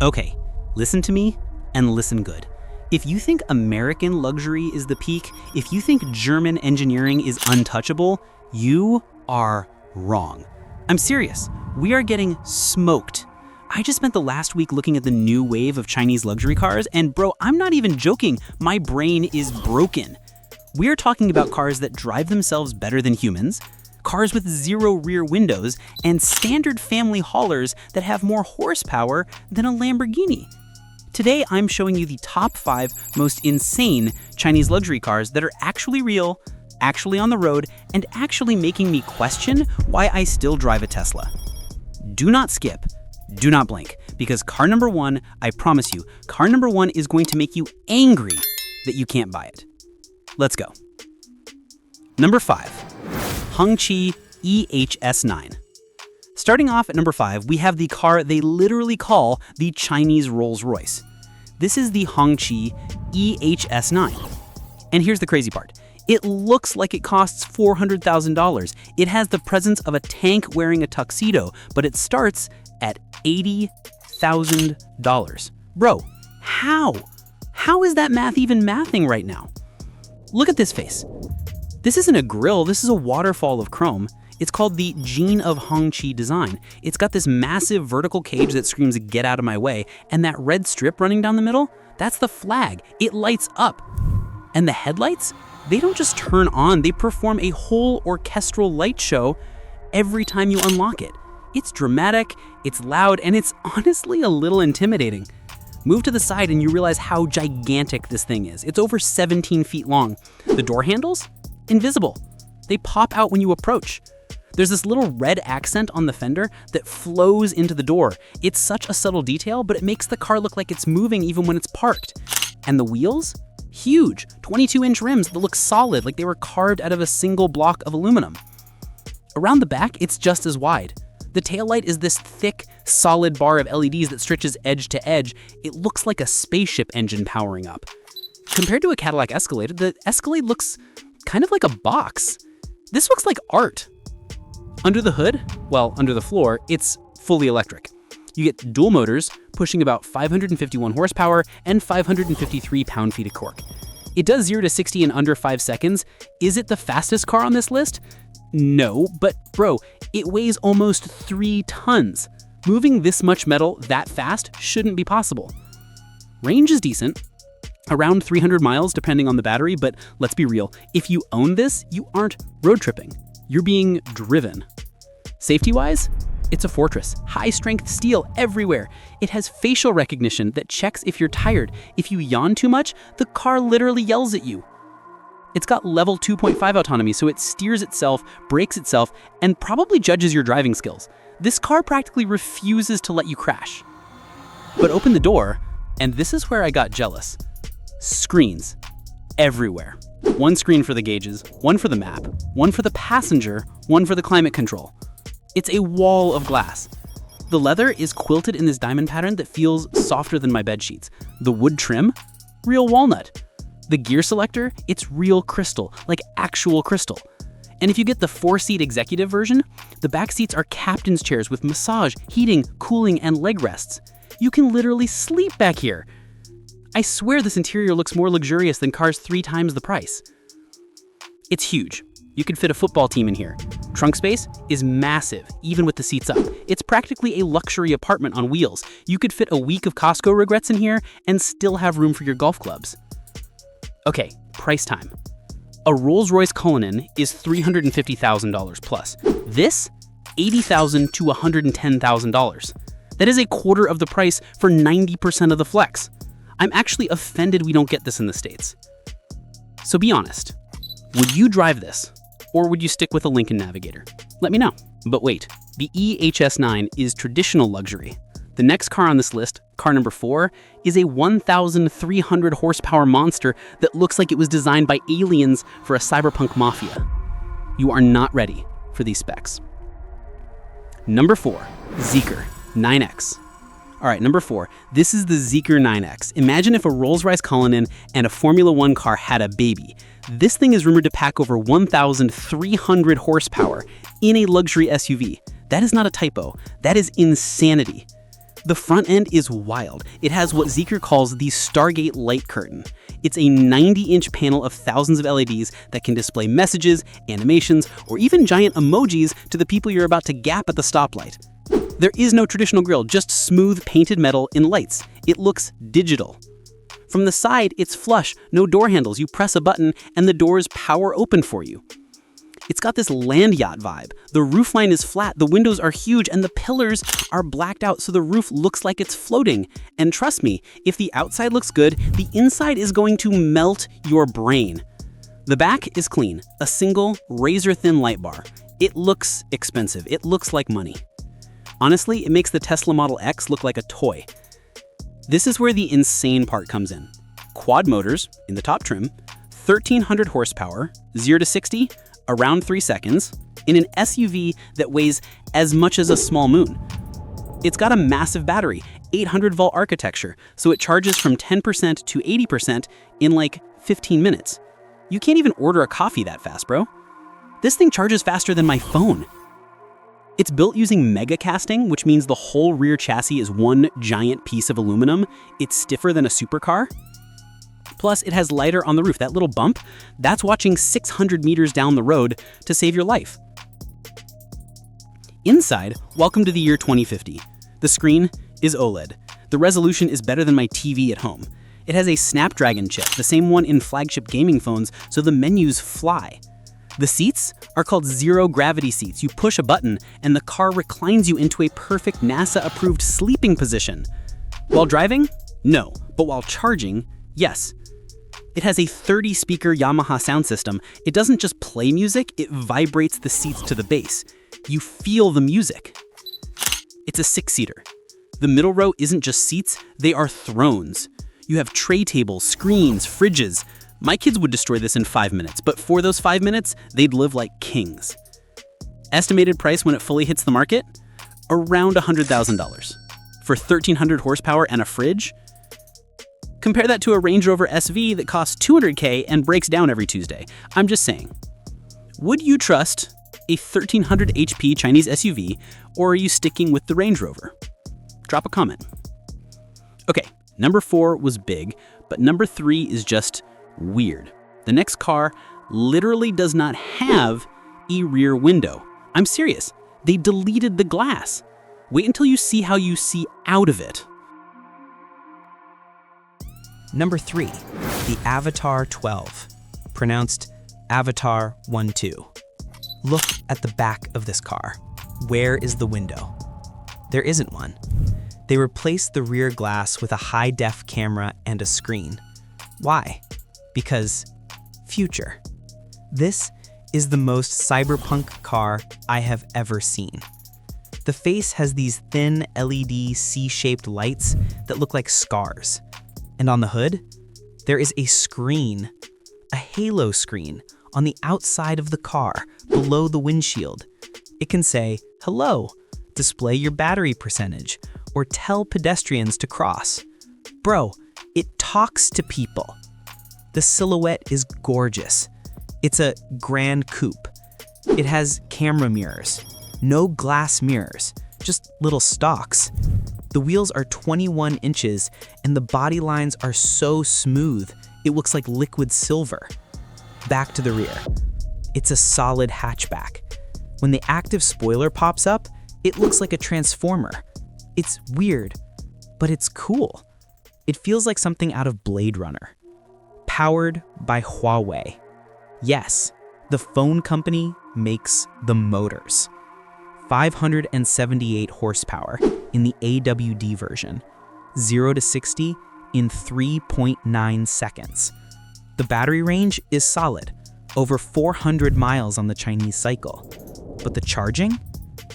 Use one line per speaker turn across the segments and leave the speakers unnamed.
Okay, listen to me and listen good. If you think American luxury is the peak, if you think German engineering is untouchable, you are wrong. I'm serious. We are getting smoked. I just spent the last week looking at the new wave of Chinese luxury cars, and bro, I'm not even joking. My brain is broken. We're talking about cars that drive themselves better than humans, cars with 0 rear windows, and standard family haulers that have more horsepower than a Lamborghini. Today, I'm showing you the top 5 most insane Chinese luxury cars that are actually real, actually on the road, and actually making me question why I still drive a Tesla. Do not skip, do not blink, because car number 1, I promise you, car number 1 is going to make you angry that you can't buy it. Let's go. Number 5. Hongqi E-HS9. Starting off at number 5, we have the car they literally call the Chinese Rolls-Royce. This is the Hongqi E-HS9. And here's the crazy part. It looks like it costs $400,000. It has the presence of a tank wearing a tuxedo, but it starts at $80,000. Bro, how? How is that math even mathing right now? Look at this face. This isn't a grille, this is a waterfall of chrome. It's called the Gene of Hongqi design. It's got this massive vertical cage that screams, "Get out of my way," and that red strip running down the middle, that's the flag. It lights up. And the headlights, they don't just turn on, they perform a whole orchestral light show every time you unlock it. It's dramatic, it's loud, and it's honestly a little intimidating. Move to the side and you realize how gigantic this thing is. It's over 17 feet long. The door handles? Invisible. They pop out when you approach. There's this little red accent on the fender that flows into the door. It's such a subtle detail, but it makes the car look like it's moving even when it's parked. And the wheels? Huge, 22-inch rims that look solid, like they were carved out of a single block of aluminum. Around the back, it's just as wide. The taillight is this thick, solid bar of LEDs that stretches edge to edge. It looks like a spaceship engine powering up. Compared to a Cadillac Escalade, the Escalade looks kind of like a box. This looks like art. Under the hood, well, under the floor, it's fully electric. You get dual motors pushing about 551 horsepower and 553 pound-feet of torque. It does 0 to 60 in under 5 seconds. Is it the fastest car on this list? No, but bro, it weighs almost 3 tons. Moving this much metal that fast shouldn't be possible. Range is decent, around 300 miles depending on the battery, but let's be real, if you own this, you aren't road tripping. You're being driven. Safety-wise, it's a fortress. High-strength steel everywhere. It has facial recognition that checks if you're tired. If you yawn too much, the car literally yells at you. It's got level 2.5 autonomy, so it steers itself, brakes itself, and probably judges your driving skills. This car practically refuses to let you crash. But open the door, and this is where I got jealous. Screens. Everywhere. One screen for the gauges, one for the map, one for the passenger, one for the climate control. It's a wall of glass. The leather is quilted in this diamond pattern that feels softer than my bed sheets. The wood trim? Real walnut. The gear selector? It's real crystal, like actual crystal. And if you get the 4-seat executive version, the back seats are captain's chairs with massage, heating, cooling, and leg rests. You can literally sleep back here. I swear this interior looks more luxurious than cars 3 times the price. It's huge. You could fit a football team in here. Trunk space is massive, even with the seats up. It's practically a luxury apartment on wheels. You could fit a week of Costco regrets in here and still have room for your golf clubs. Okay, price time. A Rolls-Royce Cullinan is $350,000 plus. This, $80,000 to $110,000. That is a quarter of the price for 90% of the flex. I'm actually offended we don't get this in the States. So be honest, would you drive this? Or would you stick with a Lincoln Navigator? Let me know. But wait, the E-HS9 is traditional luxury. The next car on this list, car number 4, is a 1,300 horsepower monster that looks like it was designed by aliens for a cyberpunk mafia. You are not ready for these specs. Number 4, Zeekr 9X. All right, number 4, this is the Zeekr 9X. Imagine if a Rolls-Royce Cullinan and a Formula One car had a baby. This thing is rumored to pack over 1,300 horsepower in a luxury SUV. That is not a typo. That is insanity. The front end is wild. It has what Zeekr calls the Stargate light curtain. It's a 90-inch panel of thousands of LEDs that can display messages, animations, or even giant emojis to the people you're about to gap at the stoplight. There is no traditional grille, just smooth painted metal in lights. It looks digital. From the side, it's flush, no door handles. You press a button and the doors power open for you. It's got this land yacht vibe. The roofline is flat, the windows are huge, and the pillars are blacked out so the roof looks like it's floating. And trust me, if the outside looks good, the inside is going to melt your brain. The back is clean, a single razor-thin light bar. It looks expensive. It looks like money. Honestly, it makes the Tesla Model X look like a toy. This is where the insane part comes in. Quad motors in the top trim, 1,300 horsepower, 0 to 60, around 3 seconds, in an SUV that weighs as much as a small moon. It's got a massive battery, 800-volt architecture, so it charges from 10% to 80% in like 15 minutes. You can't even order a coffee that fast, bro. This thing charges faster than my phone. It's built using mega casting, which means the whole rear chassis is one giant piece of aluminum. It's stiffer than a supercar. Plus, it has lighter on the roof. That little bump, that's watching 600 meters down the road to save your life. Inside, welcome to the year 2050. The screen is OLED. The resolution is better than my TV at home. It has a Snapdragon chip, the same one in flagship gaming phones, so the menus fly. The seats are called zero-gravity seats. You push a button, and the car reclines you into a perfect NASA-approved sleeping position. While driving? No. But while charging? Yes. It has a 30-speaker Yamaha sound system. It doesn't just play music, it vibrates the seats to the bass. You feel the music. It's a 6-seater. The middle row isn't just seats, they are thrones. You have tray tables, screens, fridges. My kids would destroy this in 5 minutes, but for those 5 minutes, they'd live like kings. Estimated price when it fully hits the market? Around $100,000. For 1,300 horsepower and a fridge? Compare that to a Range Rover SV that costs $200K and breaks down every Tuesday. I'm just saying. Would you trust a 1,300 HP Chinese SUV, or are you sticking with the Range Rover? Drop a comment. Okay, number 4 was big, but number 3 is just weird. The next car literally does not have a rear window. I'm serious. They deleted the glass. Wait until you see how you see out of it.
Number 3, the Avatr 12, pronounced Avatr 12. Look at the back of this car. Where is the window? There isn't one. They replaced the rear glass with a high-def camera and a screen. Why? Because future. This is the most cyberpunk car I have ever seen. The face has these thin LED C-shaped lights that look like scars. And on the hood, there is a screen, a halo screen, on the outside of the car, below the windshield. It can say, "Hello," display your battery percentage, or tell pedestrians to cross. Bro, it talks to people. The silhouette is gorgeous. It's a grand coupe. It has camera mirrors, no glass mirrors, just little stalks. The wheels are 21 inches and the body lines are so smooth, it looks like liquid silver. Back to the rear. It's a solid hatchback. When the active spoiler pops up, it looks like a transformer. It's weird, but it's cool. It feels like something out of Blade Runner. Powered by Huawei. Yes, the phone company makes the motors. 578 horsepower in the AWD version, 0 to 60 in 3.9 seconds. The battery range is solid, over 400 miles on the Chinese cycle. But the charging?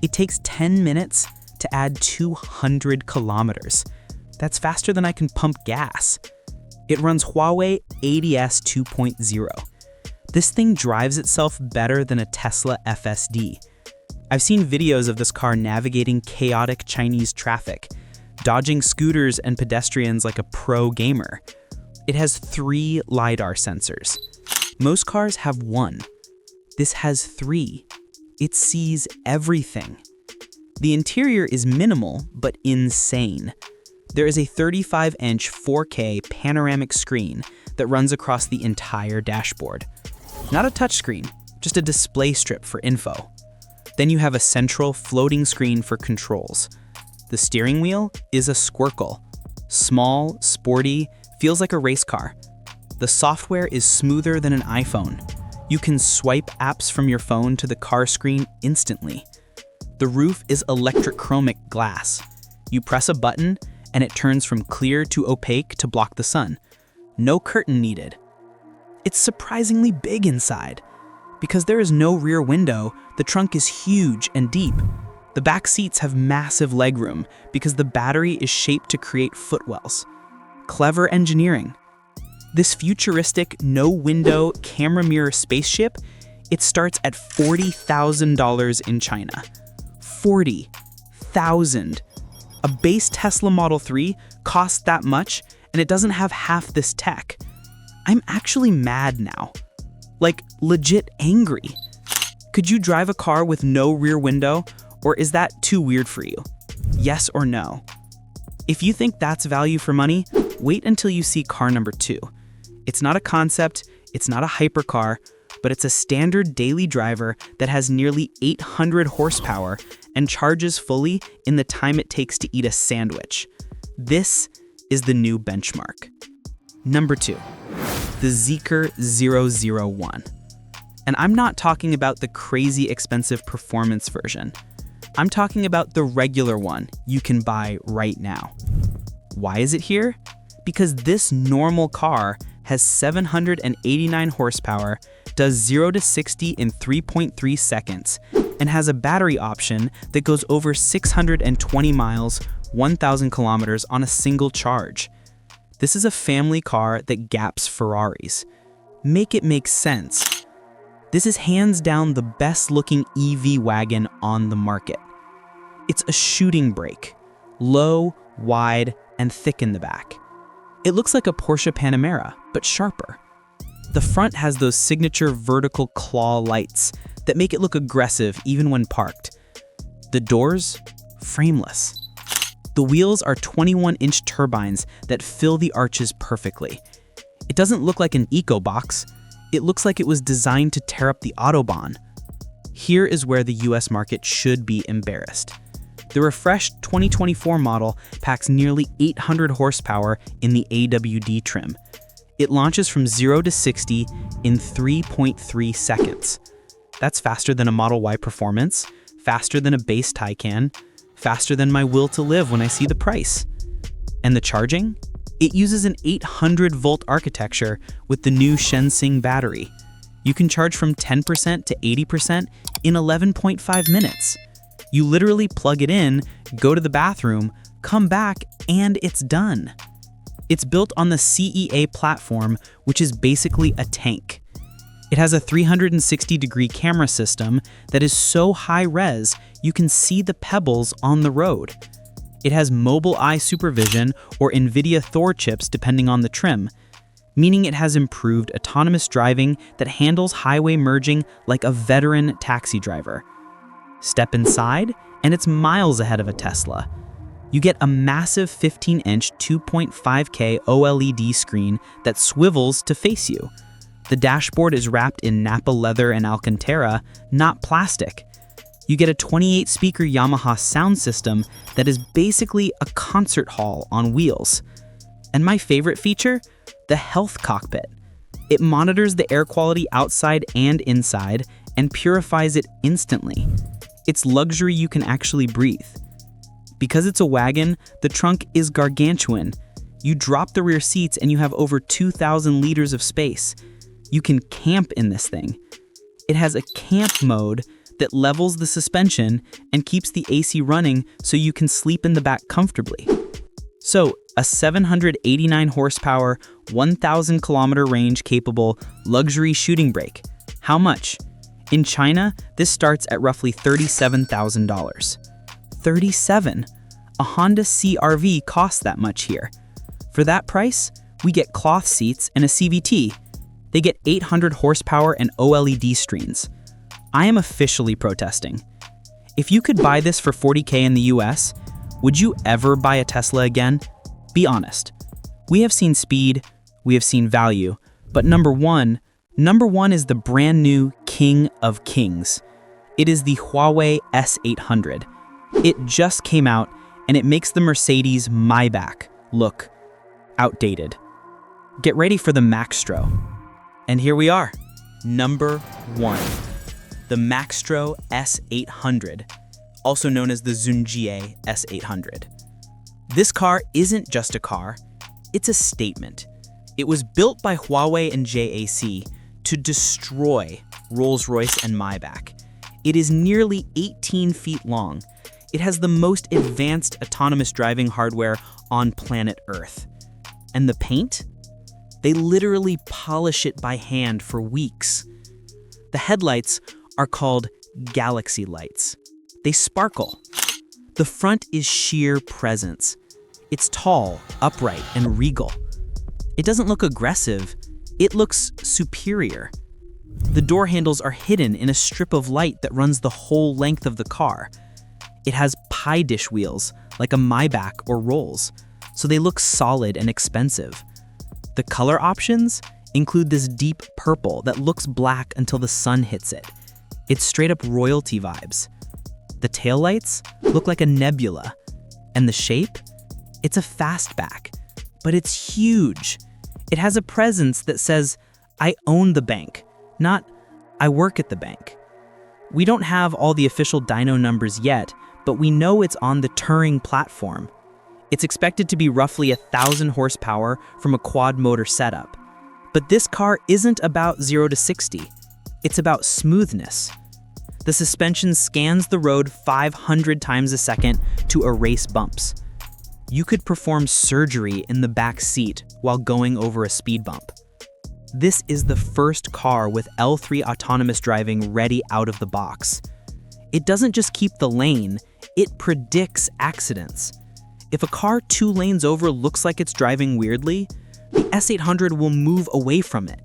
It takes 10 minutes to add 200 kilometers. That's faster than I can pump gas. It runs Huawei ADS 2.0. This thing drives itself better than a Tesla FSD. I've seen videos of this car navigating chaotic Chinese traffic, dodging scooters and pedestrians like a pro gamer. It has 3 LiDAR sensors. Most cars have 1. This has 3. It sees everything. The interior is minimal, but insane. There is a 35-inch 4K panoramic screen that runs across the entire dashboard. Not a touchscreen, just a display strip for info. Then you have a central floating screen for controls. The steering wheel is a squircle. Small, sporty, feels like a race car. The software is smoother than an iPhone. You can swipe apps from your phone to the car screen instantly. The roof is electrochromic glass. You press a button and it turns from clear to opaque to block the sun. No curtain needed. It's surprisingly big inside. Because there is no rear window, the trunk is huge and deep. The back seats have massive legroom because the battery is shaped to create footwells. Clever engineering. This futuristic, no-window, camera mirror spaceship, it starts at $40,000 in China. $40,000. A base Tesla Model 3 costs that much, and it doesn't have half this tech. I'm actually mad now. Like, legit angry. Could you drive a car with no rear window, or is that too weird for you? Yes or no? If you think that's value for money, wait until you see car number 2. It's not a concept, it's not a hypercar, but it's a standard daily driver that has nearly 800 horsepower and charges fully in the time it takes to eat a sandwich. This is the new benchmark. Number 2, the Zeekr 001. And I'm not talking about the crazy expensive performance version. I'm talking about the regular one you can buy right now. Why is it here? Because this normal car has 789 horsepower, does 0 to 60 in 3.3 seconds, and has a battery option that goes over 620 miles, 1,000 kilometers on a single charge. This is a family car that gaps Ferraris. Make it make sense. This is hands down the best looking EV wagon on the market. It's a shooting brake, low, wide, and thick in the back. It looks like a Porsche Panamera, but sharper. The front has those signature vertical claw lights that make it look aggressive even when parked. The doors, frameless. The wheels are 21-inch turbines that fill the arches perfectly. It doesn't look like an eco-box. It looks like it was designed to tear up the Autobahn. Here is where the US market should be embarrassed. The refreshed 2024 model packs nearly 800 horsepower in the AWD trim. It launches from 0 to 60 in 3.3 seconds. That's faster than a Model Y Performance, faster than a base Taycan, faster than my will to live when I see the price. And the charging? It uses an 800-volt architecture with the new Shenzhen battery. You can charge from 10% to 80% in 11.5 minutes. You literally plug it in, go to the bathroom, come back, and it's done. It's built on the CEA platform, which is basically a tank. It has a 360-degree camera system that is so high-res you can see the pebbles on the road. It has mobile eye supervision or NVIDIA Thor chips depending on the trim, meaning it has improved autonomous driving that handles highway merging like a veteran taxi driver. Step inside, and it's miles ahead of a Tesla. You get a massive 15-inch 2.5K OLED screen that swivels to face you. The dashboard is wrapped in Napa leather and Alcantara, not plastic. You get a 28-speaker Yamaha sound system that is basically a concert hall on wheels. And my favorite feature? The health cockpit. It monitors the air quality outside and inside and purifies it instantly. It's luxury you can actually breathe. Because it's a wagon, the trunk is gargantuan. You drop the rear seats and you have over 2,000 liters of space. You can camp in this thing. It has a camp mode that levels the suspension and keeps the AC running so you can sleep in the back comfortably. So, a 789 horsepower, 1,000 kilometer range capable luxury shooting brake. How much? In China, this starts at roughly $37,000. 37. A Honda CR-V costs that much here. For that price, we get cloth seats and a CVT. They get 800 horsepower and OLED screens. I am officially protesting. If you could buy this for $40K in the US, would you ever buy a Tesla again? Be honest. We have seen speed, we have seen value, but number one is the brand new king of kings. It is the Huawei S800. It just came out and it makes the Mercedes Maybach look outdated. Get ready for the Maextro. And here we are, number one, the Maextro S800, also known as the Hongqi S800. This car isn't just a car, it's a statement. It was built by Huawei and JAC to destroy Rolls-Royce and Maybach. It is nearly 18 feet long. It has the most advanced autonomous driving hardware on planet Earth. And the paint? They literally polish it by hand for weeks. The headlights are called galaxy lights. They sparkle. The front is sheer presence. It's tall, upright, and regal. It doesn't look aggressive, it looks superior. The door handles are hidden in a strip of light that runs the whole length of the car. It has pie dish wheels, like a Maybach or Rolls, so they look solid and expensive. The color options include this deep purple that looks black until the sun hits it. It's straight up royalty vibes. The taillights look like a nebula, and the shape? It's a fastback, but it's huge. It has a presence that says, I own the bank, not I work at the bank. We don't have all the official dyno numbers yet, but we know it's on the Turing platform. It's expected to be roughly 1,000 horsepower from a quad motor setup. But this car isn't about 0 to 60. It's about smoothness. The suspension scans the road 500 times a second to erase bumps. You could perform surgery in the back seat while going over a speed bump. This is the first car with L3 autonomous driving ready out of the box. It doesn't just keep the lane, it predicts accidents. If a car 2 lanes over looks like it's driving weirdly, the S800 will move away from it.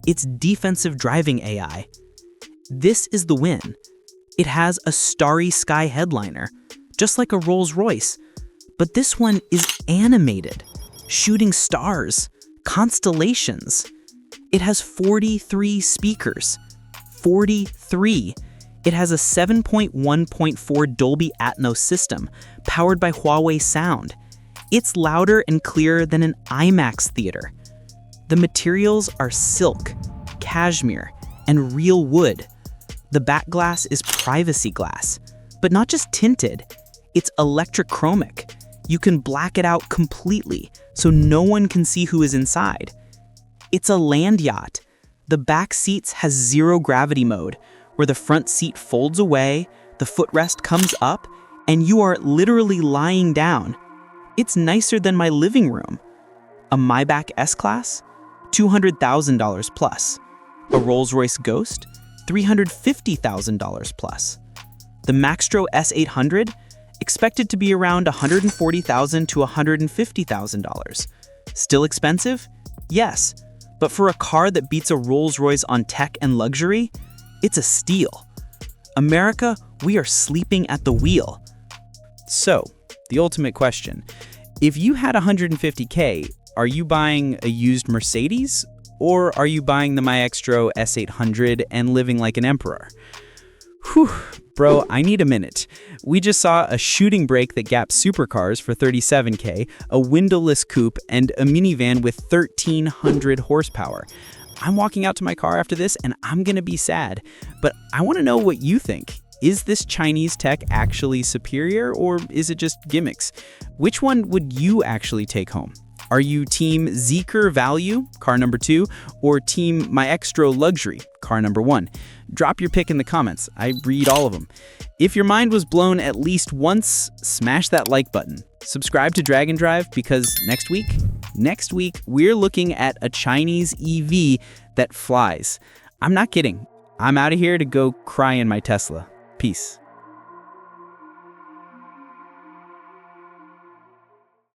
It's defensive driving AI. This is the win. It has a starry sky headliner, just like a Rolls-Royce, but this one is animated, shooting stars, constellations. It has 43 speakers. 43. It has a 7.1.4 Dolby Atmos system powered by Huawei Sound. It's louder and clearer than an IMAX theater. The materials are silk, cashmere, and real wood. The back glass is privacy glass, but not just tinted. It's electrochromic. You can black it out completely so no one can see who is inside. It's a land yacht. The back seats has zero gravity mode, where the front seat folds away, the footrest comes up, and you are literally lying down. It's nicer than my living room. A Maybach S-Class? $200,000 plus. A Rolls-Royce Ghost? $350,000 plus. The Maextro S800? Expected to be around $140,000 to $150,000. Still expensive? Yes, but for a car that beats a Rolls-Royce on tech and luxury, it's a steal. America, we are sleeping at the wheel. So, the ultimate question. If you had $150K, are you buying a used Mercedes? Or are you buying the Maextro S800 and living like an emperor? Whew, bro, I need a minute. We just saw a shooting brake that gaps supercars for $37K, a windowless coupe, and a minivan with 1,300 horsepower. I'm walking out to my car after this and I'm gonna be sad, but I wanna know what you think. Is this Chinese tech actually superior, or is it just gimmicks? Which one would you actually take home? Are you team Zeekr value, car number 2, or team Maextro luxury, car number 1? Drop your pick in the comments. I read all of them. If your mind was blown at least once, smash that like button. Subscribe to Drag and Drive, because next week, we're looking at a Chinese EV that flies. I'm not kidding. I'm out of here to go cry in my Tesla. Peace.